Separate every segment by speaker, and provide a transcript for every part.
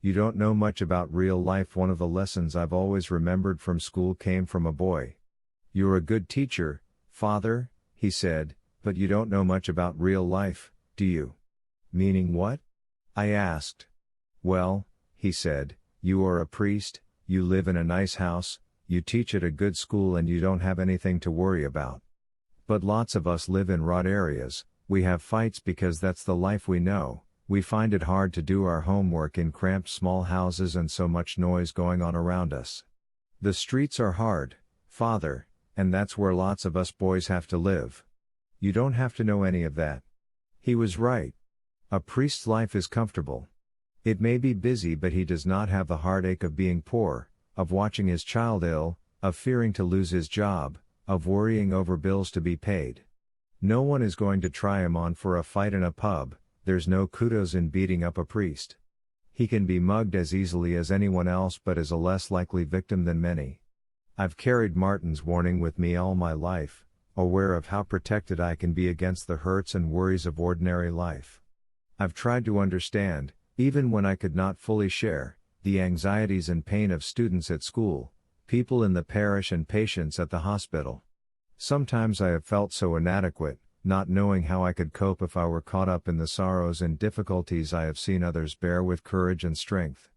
Speaker 1: You don't know much about real life. One of the lessons I've always remembered from school came from a boy. You're a good teacher, father, he said, but you don't know much about real life, do you? Meaning what? I asked. Well, he said, you are a priest, you live in a nice house, you teach at a good school and you don't have anything to worry about. But lots of us live in rought areas, we have fights because that's the life we know, we find it hard to do our homework in cramped small houses and so much noise going on around us. The streets are hard, father, and that's where lots of us boys have to live. You don't have to know any of that. He was right. A priest's life is comfortable. It may be busy, but he does not have the heartache of being poor, of watching his child ill, of fearing to lose his job, of worrying over bills to be paid. No one is going to try him on for a fight in a pub, there's no kudos in beating up a priest. He can be mugged as easily as anyone else but is a less likely victim than many. I've carried Martin's warning with me all my life, aware of how protected I can be against the hurts and worries of ordinary life. I've tried to understand, even when I could not fully share, the anxieties and pain of students at school, people in the parish and patients at the hospital. Sometimes I have felt so inadequate, not knowing how I could cope if I were caught up in the sorrows and difficulties I have seen others bear with courage and strength.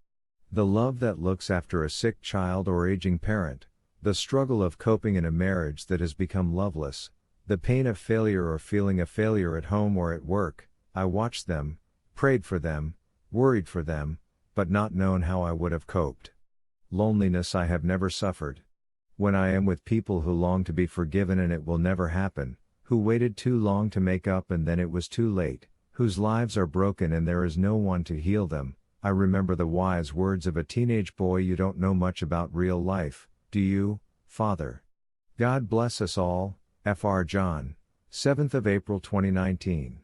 Speaker 1: The love that looks after a sick child or aging parent, the struggle of coping in a marriage that has become loveless, the pain of failure or feeling a failure at home or at work, I watched them, prayed for them, worried for them, but not known how I would have coped. Loneliness I have never suffered. When I am with people who long to be forgiven and it will never happen, who waited too long to make up and then it was too late, whose lives are broken and there is no one to heal them, I remember the wise words of a teenage boy. You don't know much about real life, do you, Father? God bless us all. Fr. John, 7th of April 2019.